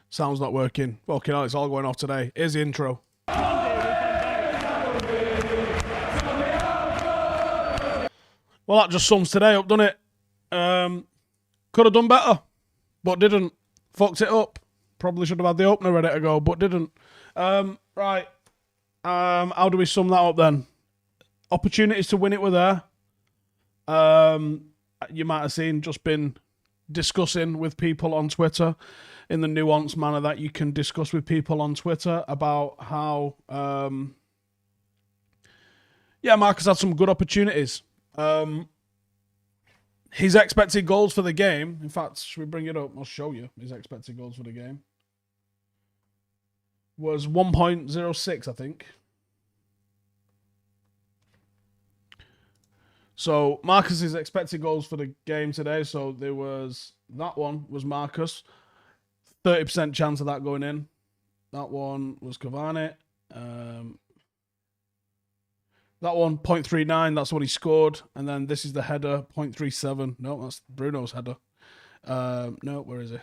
Sound's not working. Fucking hell, it's all going off today. Here's the intro. Well, that just sums today up, doesn't it? Could have done better, but didn't. Fucked it up. Probably should have had the opener ready to go, but didn't. Right. How do we sum that up then? Opportunities to win it were there. You might have seen, just been discussing with people on Twitter in the nuanced manner that you can discuss with people on Twitter about how, Marcus had some good opportunities. His expected goals for the game, in fact, should we bring it up? I'll show you his expected goals for the game. Was 1.06, I think. So Marcus's expected goals for the game today. So there was, that one was Marcus. 30% chance of that going in. That one was Cavani. That one, 0.39, that's what he scored. And then this is the header, 0.37. No, that's Bruno's header. No, where is he?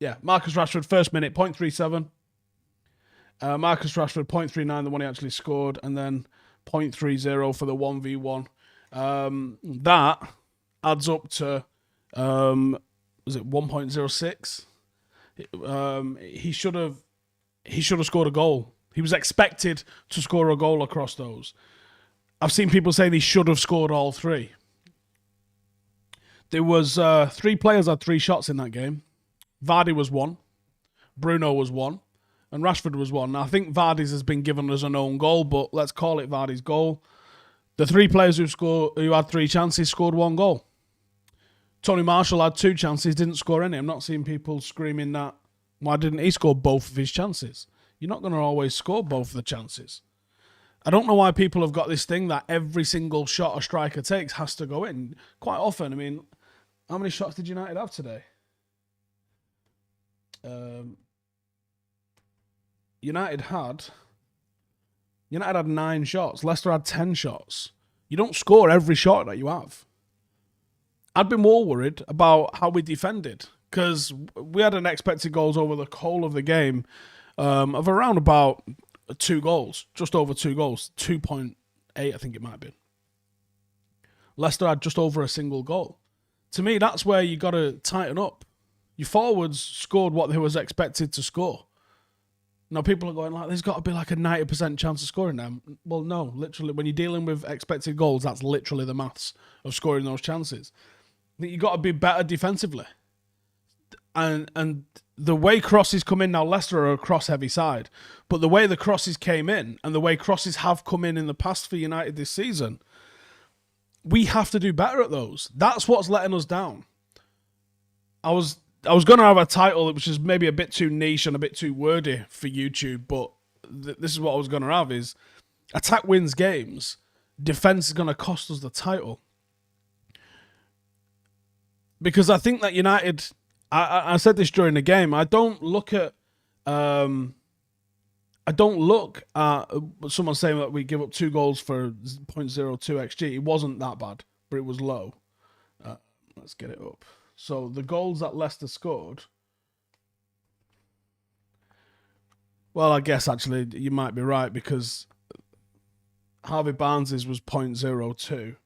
Yeah, Marcus Rashford, first minute, 0.37. Marcus Rashford, 0.39, the one he actually scored. And then 0.30 for the 1v1. That adds up to, was it 1.06? He should have scored a goal. He was expected to score a goal across those. I've seen people saying he should have scored all three. There was three players had 3 shots in that game. Vardy was 1, Bruno was 1, and Rashford was 1. Now, I think Vardy's has been given as an own goal, but let's call it Vardy's goal. The 3 players who had 3 chances scored 1 goal. Tony Marshall had 2 chances, didn't score any. I'm not seeing people screaming that, why didn't he score both of his chances? You're not going to always score both of the chances. I don't know why people have got this thing that every single shot a striker takes has to go in. Quite often, I mean, how many shots did United have today? United had 9 shots. Leicester had 10 shots. You don't score every shot that you have. I'd be more worried about how we defended, because we had an expected goals over the whole of the game of around about 2 goals, just over 2 goals, 2.8 I think it might have been. Leicester had just over a single goal. To me, that's where you got to tighten up. Your forwards scored what they was expected to score. Now, people are going like, there's got to be like a 90% chance of scoring them. Well, no, literally, when you're dealing with expected goals, that's literally the maths of scoring those chances. I think you've got to be better defensively. And the way crosses come in now, Leicester are a cross-heavy side, but the way the crosses came in and the way crosses have come in the past for United this season, we have to do better at those. That's what's letting us down. I was going to have a title which is maybe a bit too niche and a bit too wordy for YouTube, but this is what I was going to have is attack wins games, defense is going to cost us the title. Because I think that United, I said this during the game, I don't look at someone saying that we give up 2 goals for 0.02 XG. It wasn't that bad, but it was low. Let's get it up. So the goals that Leicester scored, well, I guess actually you might be right, because Harvey Barnes' was 0.02.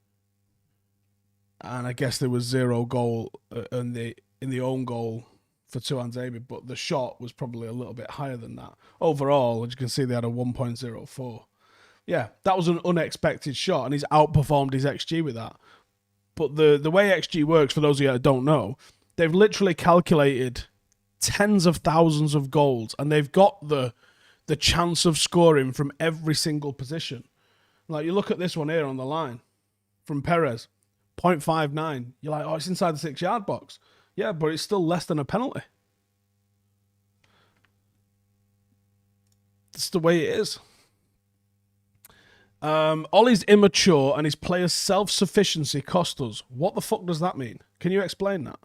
And I guess there was 0 goal in the own goal for Tuanzebe, but the shot was probably a little bit higher than that. Overall, as you can see, they had a 1.04. Yeah, that was an unexpected shot, and he's outperformed his XG with that. But the way XG works, for those of you that don't know, they've literally calculated tens of thousands of goals, and they've got the chance of scoring from every single position. Like, you look at this one here on the line from Perez, 0.59. You're like, oh, it's inside the 6-yard box. Yeah, but it's still less than a penalty. That's the way it is. Ollie's immature and his players' self-sufficiency cost us. What the fuck does that mean? Can you explain that?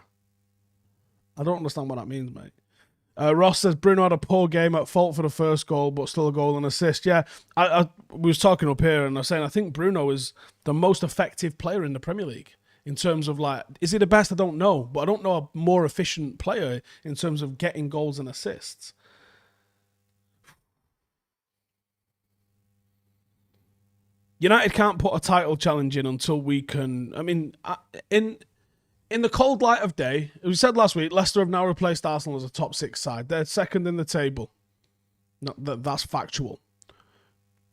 I don't understand what that means, mate. Ross says Bruno had a poor game, at fault for the first goal, but still a goal and assist. Yeah, we was talking up here and I was saying I think Bruno is the most effective player in the Premier League. in terms of like, is he the best? I don't know, but I don't know a more efficient player in terms of getting goals and assists. United can't put a title challenge in until we can. I mean, in the cold light of day, we said last week, Leicester have now replaced Arsenal as a top 6 side. They're second in the table. No, that's factual.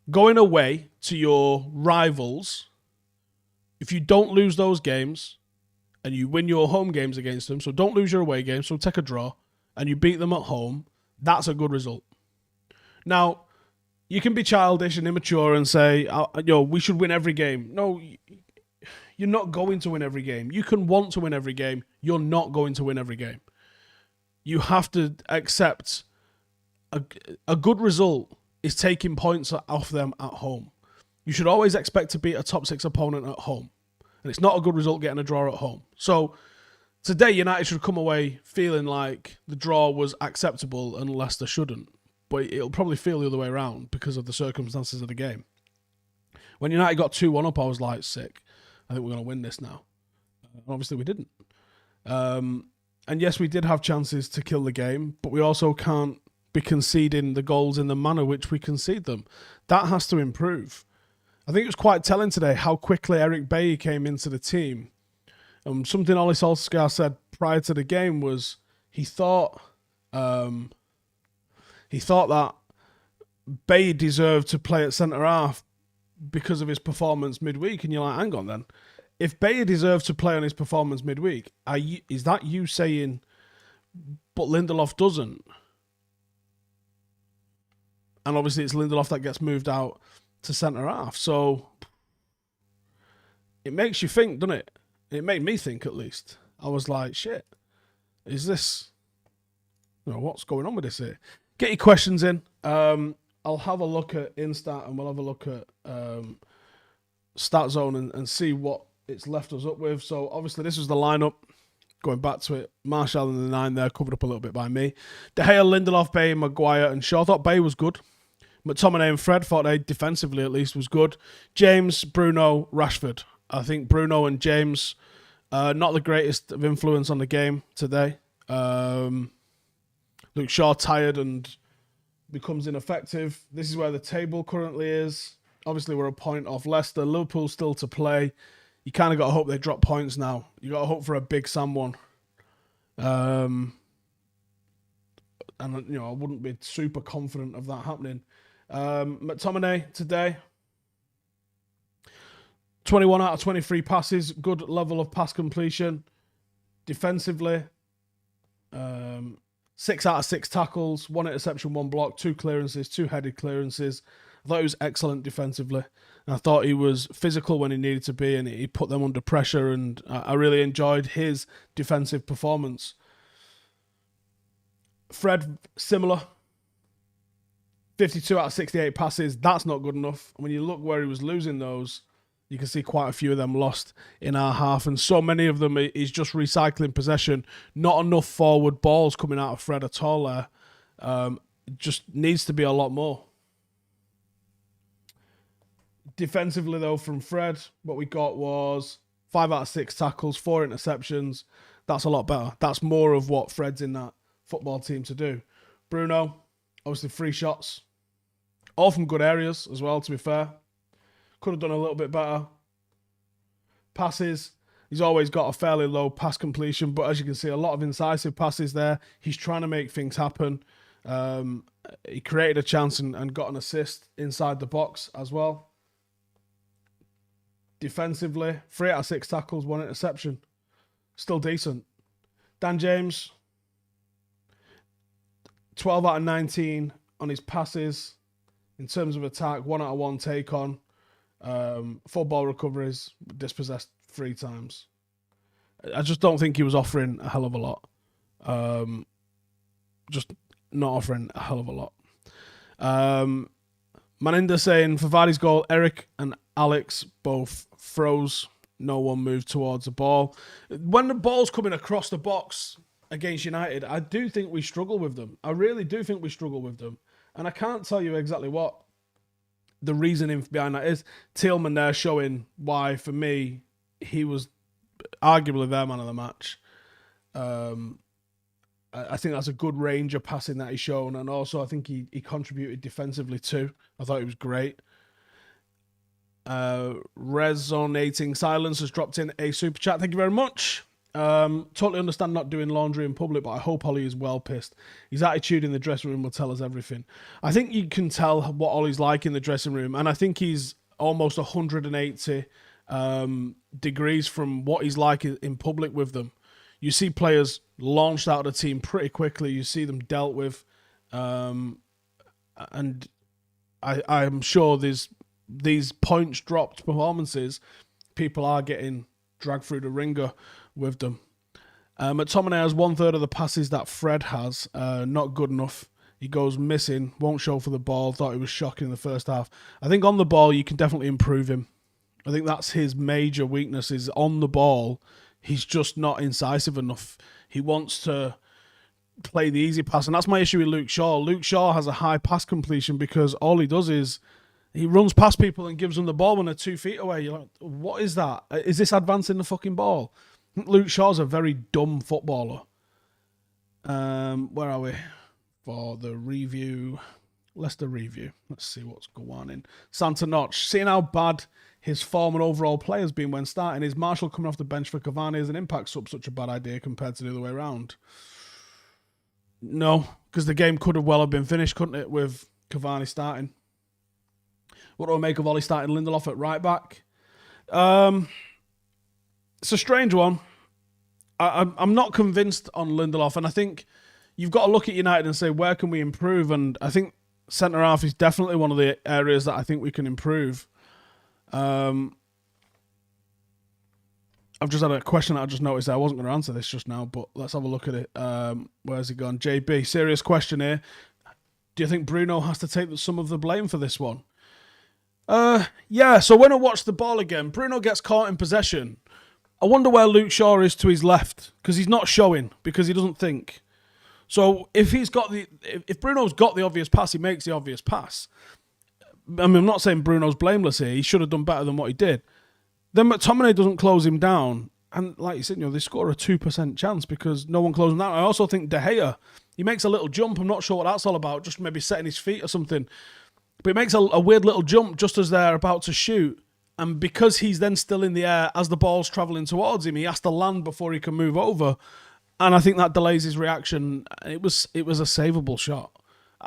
Going away to your rivals, if you don't lose those games and you win your home games against them, so don't lose your away games, so take a draw, and you beat them at home, that's a good result. Now, you can be childish and immature and say, we should win every game. No, you're not going to win every game. You can want to win every game. You're not going to win every game. You have to accept a good result is taking points off them at home. You should always expect to beat a top 6 opponent at home. And it's not a good result getting a draw at home. So today, United should come away feeling like the draw was acceptable and Leicester shouldn't. But it'll probably feel the other way around because of the circumstances of the game. When United got 2-1 up, I was like, sick. I think we're going to win this now. Obviously, we didn't. And yes, we did have chances to kill the game, but we also can't be conceding the goals in the manner which we concede them. That has to improve. I think it was quite telling today how quickly Eric Bailly came into the team. Something Ole Solskjaer said prior to the game was he thought that Bailly deserved to play at centre-half because of his performance midweek. And you're like, hang on then. If Bailly deserved to play on his performance midweek, is that you saying, but Lindelof doesn't? And obviously it's Lindelof that gets moved out to centre-half. So it makes you think, doesn't it? It made me think, at least. I was like, shit, is this... what's going on with this here? Get your questions in. I'll have a look at Instat and we'll have a look at StatZone and see what it's left us up with. So obviously this was the lineup. Going back to it, Martial in the 9 there, covered up a little bit by me. De Gea, Lindelof, Bailly, Maguire and Shaw. I thought Bailly was good. McTominay and Fred thought they defensively at least was good. James, Bruno, Rashford. I think Bruno and James not the greatest of influence on the game today. Luke Shaw tired and becomes ineffective. This is where the table currently is. Obviously, we're a point off Leicester. Liverpool still to play. You kind of got to hope they drop points now. You got to hope for a big Sam one. And I wouldn't be super confident of that happening. McTominay today, 21 out of 23 passes, good level of pass completion. Defensively, 6 out of 6 tackles, 1 interception, 1 block, 2 clearances, 2 headed clearances. I thought he was excellent defensively. And I thought he was physical when he needed to be, and he put them under pressure, and I really enjoyed his defensive performance. Fred, similar. 52 out of 68 passes, that's not good enough. When you look where he was losing those, you can see quite a few of them lost in our half, and so many of them is just recycling possession. Not enough forward balls coming out of Fred at all there. Just needs to be a lot more. Defensively, though, from Fred, what we got was 5 out of 6 tackles, 4 interceptions. That's a lot better. That's more of what Fred's in that football team to do. Bruno, obviously 3 shots. All from good areas as well, to be fair. Could have done a little bit better. Passes, he's always got a fairly low pass completion, but as you can see, a lot of incisive passes there. He's trying to make things happen. He created a chance and got an assist inside the box as well. Defensively, 3 out of 6 tackles, 1 interception. Still decent. Dan James, 12 out of 19 on his passes. In terms of attack, 1 out of 1 take on. 4 ball recoveries, dispossessed 3 times. I just don't think he was offering a hell of a lot. Just not offering a hell of a lot. Maninda saying, for Vardy's goal, Eric and Alex both froze. No one moved towards the ball. When the ball's coming across the box against United, I do think we struggle with them. I really do think we struggle with them. And I can't tell you exactly what the reasoning behind that is. Tillman there showing why, for me, he was arguably their man of the match. I think that's a good range of passing that he's shown, and also I think he contributed defensively too. I thought he was great. Resonating Silence has dropped in a super chat. Thank you very much. Totally understand not doing laundry in public, but I hope Ollie is well pissed. His attitude in the dressing room will tell us everything. I think you can tell what Ollie's like in the dressing room, and I think he's almost 180 degrees from what he's like in public with them. You see players launched out of the team pretty quickly. You see them dealt with, and I'm sure these points dropped performances, people are getting dragged through the ringer with them. McTominay has 1/3 of the passes that Fred has. Not good enough. He goes missing, won't show for the ball. Thought he was shocking in the first half. I think on the ball, you can definitely improve him. I think that's his major weakness, is on the ball. He's just not incisive enough. He wants to play the easy pass, and that's my issue with Luke Shaw. Luke Shaw has a high pass completion because all he does is he runs past people and gives them the ball when they're 2 feet away. You're like, what is that? Is this advancing the fucking ball? Luke Shaw's a very dumb footballer. Where are we? For the review. Leicester review. Let's see what's going on in Santa Notch. Seeing how bad his form and overall play has been when starting, is Marshall coming off the bench for Cavani as an impact sub such a bad idea compared to the other way around? No, because the game could have well have been finished, couldn't it, with Cavani starting? What do I make of Ollie starting Lindelof at right back? It's a strange one. I'm not convinced on Lindelof, and I think you've got to look at United and say, where can we improve? And I think centre-half is definitely one of the areas that I think we can improve. I've just had a question that I just noticed. I wasn't going to answer this just now, but let's have a look at it. Where's he gone? JB, serious question here. Do you think Bruno has to take some of the blame for this one? Yeah, so when I watch the ball again, Bruno gets caught in possession. I wonder where Luke Shaw is to his left, because he's not showing, because he doesn't think. So if Bruno's got the obvious pass, he makes the obvious pass. I mean, I'm not saying Bruno's blameless here. He should have done better than what he did. Then McTominay doesn't close him down. And like you said, they score a 2% chance because no one closed him down. I also think De Gea, he makes a little jump. I'm not sure what that's all about. Just maybe setting his feet or something. But he makes a weird little jump just as they're about to shoot. And because he's then still in the air as the ball's travelling towards him, he has to land before he can move over. And I think that delays his reaction. It was a savable shot.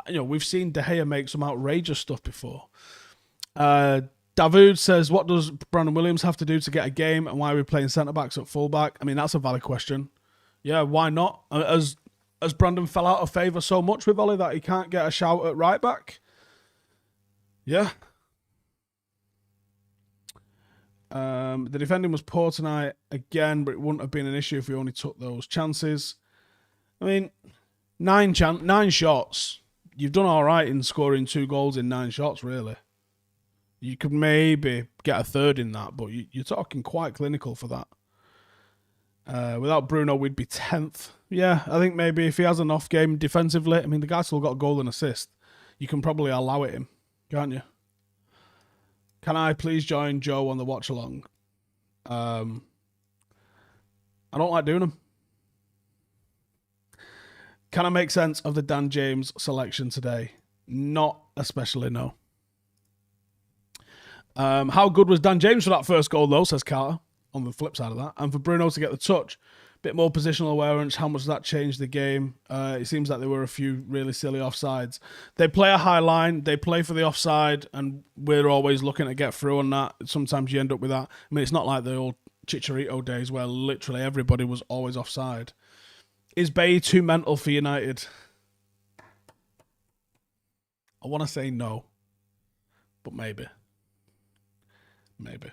We've seen De Gea make some outrageous stuff before. David says, what does Brandon Williams have to do to get a game, and why are we playing centre-backs at full-back? I mean, that's a valid question. Yeah, why not? As Brandon fell out of favour so much with Ollie that he can't get a shout at right-back? Yeah. The defending was poor tonight again, but it wouldn't have been an issue if we only took those chances. I mean, 9 shots. You've done all right in scoring 2 goals in 9 shots, really. You could maybe get a third in that, but you're talking quite clinical for that. Without Bruno, we'd be 10th. Yeah, I think maybe if he has an off game defensively, I mean, the guy's still got a goal and assist. You can probably allow it him, can't you? Can I please join Joe on the watch along? I don't like doing them. Can I make sense of the Dan James selection today? Not especially, no. How good was Dan James for that first goal, though, says Carter, on the flip side of that. And for Bruno to get the touch, bit more positional awareness, how much does that change the game? It seems like there were a few really silly offsides. They play a high line, they play for the offside, and we're always looking to get through on that. Sometimes you end up with that. I mean, it's not like the old Chicharito days where literally everybody was always offside. Is Bay too mental for United? I want to say no, but maybe. Maybe.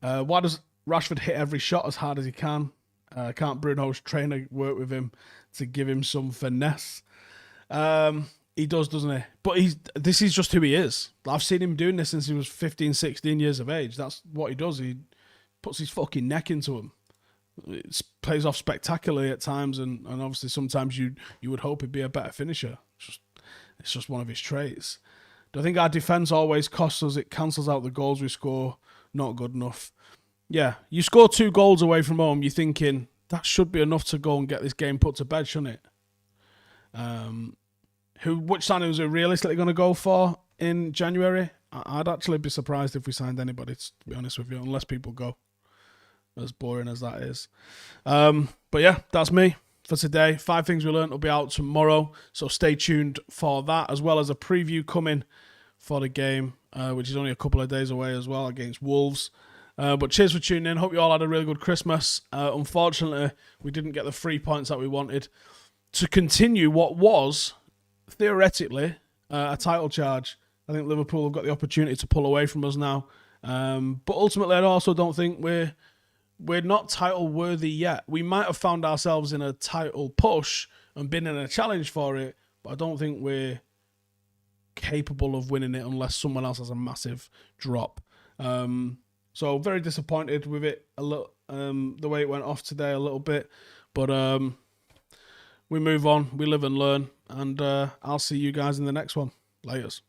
Why does Rashford hit every shot as hard as he can? Can't Bruno's trainer work with him to give him some finesse? He does, doesn't he? But this is just who he is. I've seen him doing this since he was 15, 16 years of age. That's what he does. He puts his fucking neck into him. It plays off spectacularly at times, and obviously sometimes you would hope he'd be a better finisher. It's just one of his traits. Do I think our defence always costs us? It cancels out the goals we score. Not good enough. Yeah, you score 2 goals away from home, you're thinking, that should be enough to go and get this game put to bed, shouldn't it? Which signings are realistically going to go for in January? I'd actually be surprised if we signed anybody, to be honest with you, unless people go. As boring as that is. But yeah, that's me for today. 5 things we learned will be out tomorrow, so stay tuned for that, as well as a preview coming for the game, which is only a couple of days away as well, against Wolves. But cheers for tuning in. Hope you all had a really good Christmas. Unfortunately, we didn't get the 3 points that we wanted to continue what was, theoretically, a title charge. I think Liverpool have got the opportunity to pull away from us now. But ultimately, I also don't think we're not title worthy yet. We might have found ourselves in a title push and been in a challenge for it, but I don't think we're capable of winning it unless someone else has a massive drop. So very disappointed with it a little, the way it went off today a little bit, but we move on, we live and learn, and I'll see you guys in the next one. Laters.